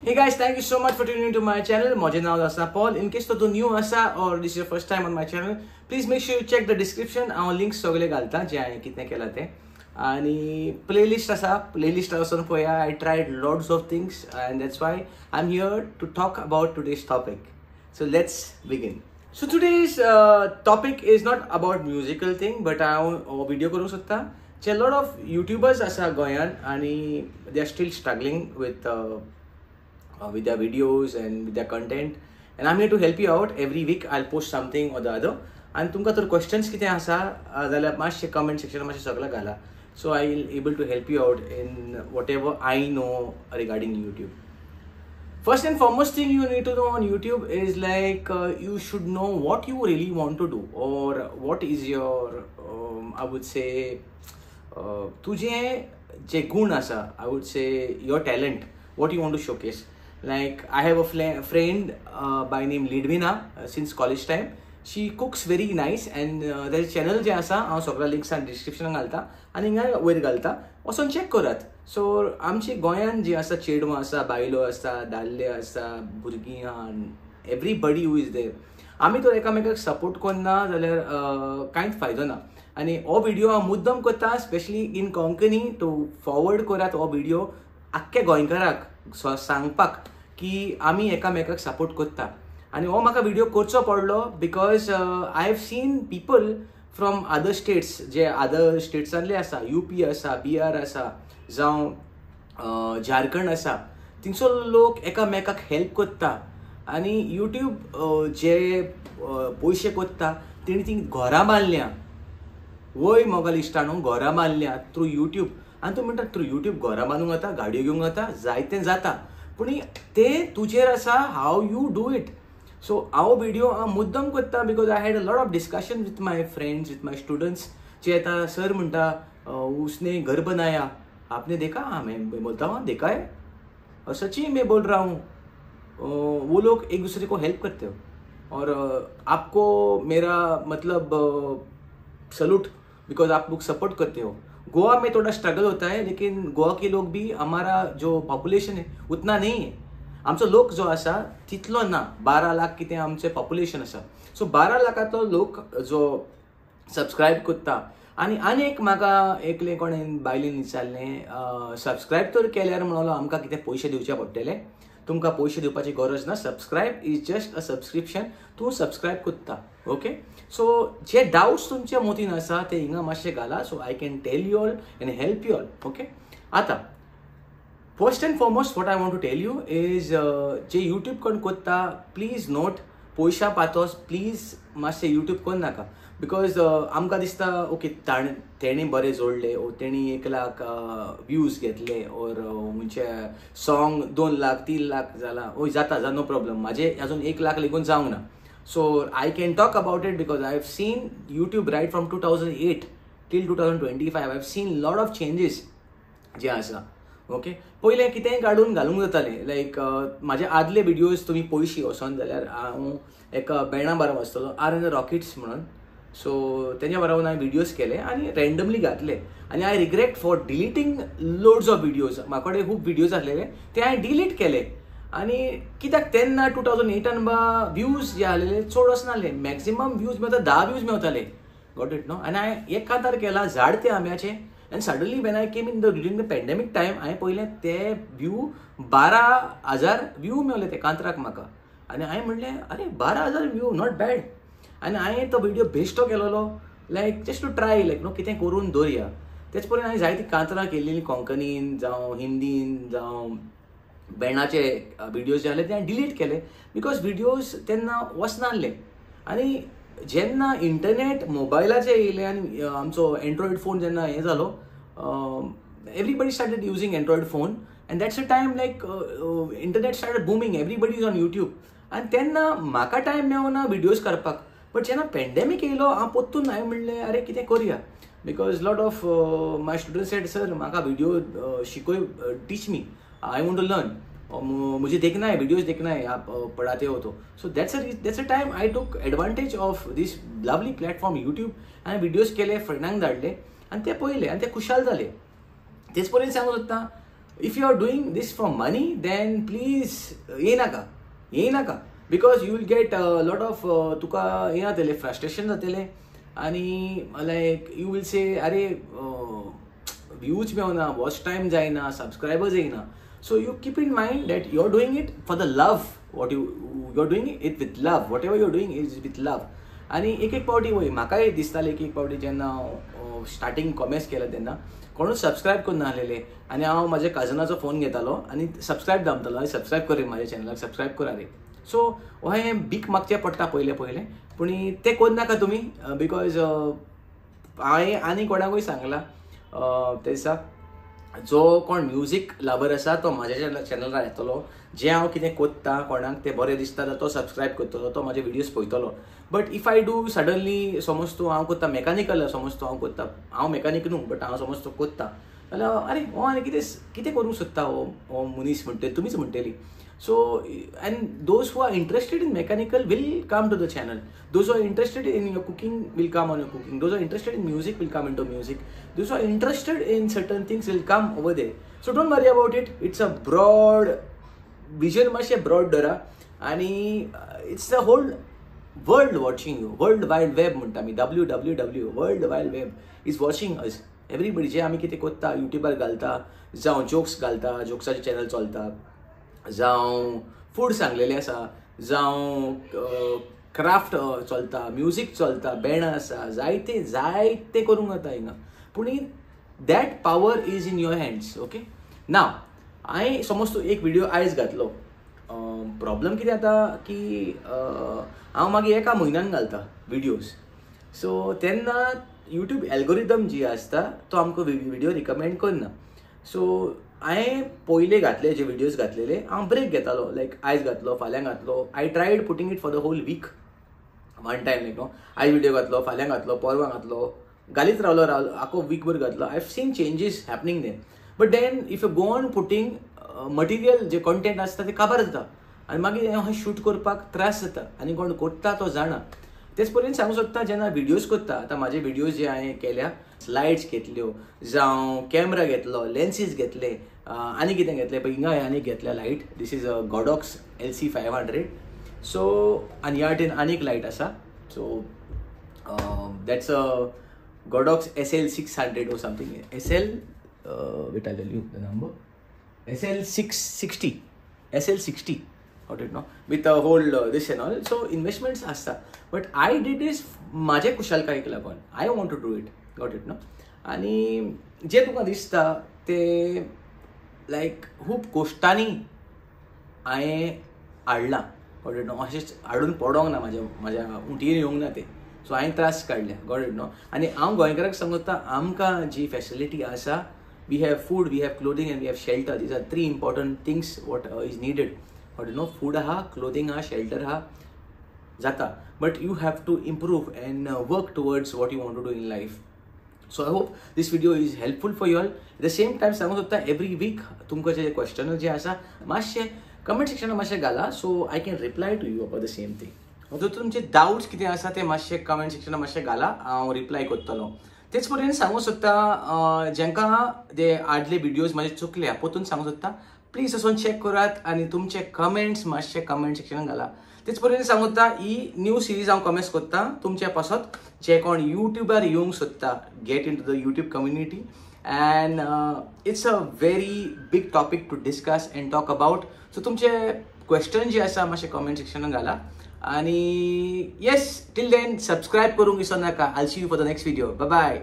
Hey guys, thank you so much for tuning into my channel. माझे नाव आसा Paul. In case तो new आसा or this is your first time on my channel, please make sure you check the description. हांव links सगळे घालता जे हांवें कितें केलां तें. आणि playlist आसा, playlist वचून पळया. I tried lots of things and that's why I'm here to talk about today's topic. So let's begin. So today's topic is not about musical thing, but हांव video करूंक सोदता. A lot of YouTubers आसा गोंयान आणि they are still struggling with their videos and with their content, and I'm here to help you out. Every week I'll post something or the other, and तुमकां तर questions कितें आसा जाल्यार मातशे comment section मातशे सगळं घाला, so I'll able to help you out in whatever I know regarding YouTube. First and foremost thing you need to know on YouTube is like you should know what you really want to do, or what is your I would say तुझे जे गुण आसा, I would say your talent, what you want to showcase. Like I have a friend by name Lidvina since college time. She cooks very nice and their channel जे आसा हांव सगळ्या links डिस्क्रिप्शनान घालता आनी हिंगा वयर घालता, वचून चेक करात. सो आमची गोंयान जी आसा चेडवां आसा, बायलो आसा, दादले आसा, भुरगीं आहा, एवरीबडी हू इज देर. आमी तर एकामेकाक सपोर्ट करना जाल्यार कांयच फायदो ना. आनी हो व्हिडिओ हांव मुद्दम करता specially in Konkani to forward करात हो व्हिडिओ आख्ख्या गोंयकाराक सांगपाक की आमी एकामेकाक सपोर्ट करता. आनी हो म्हाका व्हिडिओ करचो पडलो because I have seen people from other states जे अदर स्टेट्सांतले आसा, UP आसा, बिहार आसा, जावं झारखंड आसा, थिंगसर लोक एकामेकाक हेल्प करता. आनी यूट्यूब जे पयशे करता तेणी ती घरां बांदल्या, वय मोगाल इश्टाणू घरां बांदल्या थ्रू यूट्यूब. आनी तूं म्हणटा थ्रू यूट्यूब घरां बांदूंक जाता, गाडयो घेवंक जाता, जायतें जाता, पूण तें तुजेर आसा how you do it. So हांव व्हिडिओ मुद्दम करता because I had a lot of discussion with my friends, with my students, जे येता सर म्हणटा उसने घर बनाया, आपने देखा? हाँ, मैं बोलता हूँ देखा है, और सच्ची मैं बोल रहा हूँ. वो लोग एक दूसरे को हेल्प करते हो और आपको मेरा मतलब सलूट बिकॉज आप लोग सपोर्ट करते हो. गोवा में थोड़ा स्ट्रगल होता है, लेकिन गोवा के लोग भी हमारा जो पॉप्युलेशन है उतना नहीं है. आमचो लोक जो आसा तितलो ना, 12 लाख कितें आमचें पॉप्युलेशन आसा. सो 12 लाखाचो लोक जो सबस्क्रायब करता. आनी एक म्हाका एकले कोणें बायलेन विचारलें सबस्क्रायब तर केल्यार म्हणलो आमकां कितें पयशे दिवचे पडटले. तुमकां पयशे दिवपाची गरज ना, subscribe is just a subscription, तूं सबस्क्रायब करता. ओके, सो जे डाउट्स तुमच्या मतीन आसा ते हिंगा मातशे घाला, so I can tell you all and help you all. Okay, आतां first and foremost what I want to tell you is जे यूट्यूब कोण करता प्लीज नोट पयशा पातोस प्लीज मातशे यूट्यूब कोन्न नाका. बिकॉज आमकां दिसता ओके तेणी बरें जोडले, ओ तेणी 1 लाख व्ह्यूज घेतले, और म्हणजे सॉंग 2 लाख 3 लाख जाला, ओय जाता नो प्रॉब्लम, म्हाजे अजून 1 लाख लेगून जावंक ना. So I can talk about it because I have seen YouTube right from 2008 till 2025. I have seen lot of changes जे आसा. ओके, पयले कितेंय काडून घालूंक जाताले, लायक म्हाजे आदले व्हिडिओज तुमी पयशी वचोन जाल्यार हांव एका बँडा बारावन आसतलो R&R रॉकेट्स म्हणून. सो तेज्या बारावन हांवें व्हिडिओज केले आनी रँडमली घातले. आनी I regret for deleting loads of videos. म्हाका कडेन खूब व्हिडिओज आसलेले ते हांवें डिलीट केले. आनी कित्याक तेन्ना 2008 व्ह्यूज जे आसलेले चड वचनासले, मॅक्सिमम व्ह्यूज मेळटा 10 व्ह्यूज मेळटाले. Got it no. आनी हांवें एक कांतार केला झाड ते आंब्याचे, आनी suddenly when I came in during the pandemic time हांवें पळयलें ते व्यू 12,000 व्यू मेळले ते कांतराक म्हाका. आनी हांवें म्हणलें अरे 12,000 व्यू नॉट बॅड. आनी हांवें तो व्हिडिओ बेश्टो केलेलो like just to try like no कितें करून दवरया. तेच परेन हांवें जायतीं कांतरां केल्लीं कोंकणीन जावं हिंदीन जावं बँडाचे व्हिडिओज जे आसले ते हांवें डिलीट केले बिकॉज व्हिडिओज तेन्ना वचनासले. आनी जेन्ना इंटरनेट मोबायलाचेर येयले आनी आमचो एंड्रॉयड फोन जेन्ना हें जालो, everybody started using Android phone and that's a time like internet started booming, everybody is on YouTube. आनी तेन्ना म्हाका टायम मेळना व्हिडिओज करपाक. बट जेन्ना पॅन्डेमीक येयलो हांव पोत्तून हांवें म्हणलें अरे कितें करुया, because lot of my students said sir म्हाका व्हिडिओ शिकोय, teach me, I want to learn, मुझे देखना है, वीडियोस देखना है, आप पढ़ाते हो तो. So that's a time I took advantage of this lovely platform YouTube and videos केले, फ्रेंडांक धाडले आनी ते पळयले आनी ते खुशाल जाले. तेच परेन सांगूं सोदता if you are doing this for money then please येनाका because you will get lot of तुका हे जातले फ्रस्ट्रेशन जातले आनी लायक यू विल से अरे व्यूज मेवना वॉच टाइम जायना सब्सक्रायबर्स येयना so you keep in mind that you are doing it for the love what you are doing it with love whatever you are doing is with love आनी एक पावटी वय म्हाकाय दिसतालें एक पावटी जेन्ना हांव स्टार्टींग कॉमेर्स केलें तेन्ना कोणूच सबस्क्रायब करून नासलेले आनी हांव म्हाज्या कजनाचो फोन घेतालो आनी सबस्क्रायब दामतालो सबस्क्रायब कर रे म्हाज्या चॅनलाक सबस्क्रायब करा रे सो हो हें बीक मागचें पडटा पयलें पूण तें करनाका तुमी बिकॉज हांवें आनी कोणाकूय सांगलां ते दिसा जो कोण म्युजीक लवर आसा तो म्हाज्या चॅनलार येतलो जे हांव कितें कोत्ता कोणाक तें बरें दिसता जाल्यार तो सबस्क्रायब करतलो तो म्हाजे विडियोज पळयतलो but if I do suddenly समज तूं हांव कोत्ता मेकॅनिकल समज तूं हांव कोत्ता हांव मेकॅनीक न्हू बट हांव समज तो कोत्ता जाल्यार अरे हो आनी कितें करूंक सोदता हो मनीस म्हणटली तुमीच म्हणटली so and those who are interested in mechanical will come to the channel those who are interested in your cooking will come on your cooking those are interested in music will come in to music those are interested in certain things will come over there so don't worry about it it's a broad vision मातशें broad धरा आनी it's the whole world watching you world wide web म्हणटा आमी WWW world wide web is watching us everybody जे आमी कितें कोत्ता युट्यूबार घालता जावं जोक्स घालता जोक्साचे चॅनल चलता जावं फूड सांगलेलें आसा जावं क्राफ्ट चलता म्युजीक चलता बँडां आसा जायते करूंक जाता हिंगा पूण that power is in your hands okay now हांवें समज तूं एक विडियो आयज घातलो प्रॉब्लम कितें जाता की हांव मागीर एका म्हयन्यान घालता विडियोज सो तेन्ना यूट्यूब एल्गोरिदम जी आसता तो आमकां विडियो रिकमेंड करना सो हांवें पयले घातले जे विडियोज घातलेले हांव ब्रेक घेतालो लायक आयज घातलो फाल्यां घातलो I tried putting it for the whole week one time like no आयज विडियो घातलो फाल्यां घातलो परवां घातलो घालीत रावलो आखो वीकभर घातलो I have seen changes happening then but then if you go on putting material जे कंटेंट आसता ते काबार जाता आनी मागीर हांव शूट करपाक त्रास जाता आनी कोण कोत्ता तो जाणा तेच परेन सांगूं सोदता जेन्ना विडियोज कोत्ता आतां म्हाजे विडियोज जे हांवें केल्या स्लायड्स घेतल्यो जावं कॅमेरा घेतलो लेन्सीस घेतले आनी कितें घेतलें पळय हिंगा आनी घेतल्या light this is a Godox LC500 so आनी ह्या वाटेन आनी एक लायट आसा so that's a Godox SL600 or something SL wait I'll tell you the number SL660 SL60 got it no with a whole this and all so investments asta but I did this माझे कुशलकायेक लागून I want to do it got it no आनी जे तुका दिसता ते लायक खूब कोश्टांनी हांवें हाडलां got it no अशेंच हाडून पडोंक ना म्हाज्या उंटयेन येवंक ना ते सो हांवें त्रास काडल्या got it no आनी हांव गोंयकाराक सांगता आमकां जी फॅसिलिटी आसा we have food, we have clothing and we have shelter. These are three important things what is needed. But you know, food ha, clothing ha, shelter ha, jata. But you have to improve and work towards what you want to do in life. So I hope this video is helpful for you all. At the same time, सांगू शकता every week तुमका जे question जे आसा मातशे comment section मातशे घाला so I can reply to you about the same thing. जर तुमचे डाउट्स कितें आसा ते मातशे comment section मातशे घाला हांव रिप्लाय करतलो. तेच परेन सांगू शकता जेंकां ते आदले विडियोज म्हाजे चुकल्या पोतून सांगू शकता प्लीज असो चेक करात आनी तुमचे कमेंट्स मातशे कमेंट सेक्शनान घाला तेच परेन सांगू शकता ही न्यू सिरीज हांव कमेंट्स करता तुमचे पासत जे कोण युट्यूबार येवंक सोदता get into the YouTube community and it's a very big topic to discuss and talk about so तुमचे क्वेश्चन जे आसा मातशे कमेंट सेक्शनान घाला आणि येस टिल देन सबस्क्राईब करूंक विसरू नका I see you for the next video bye bye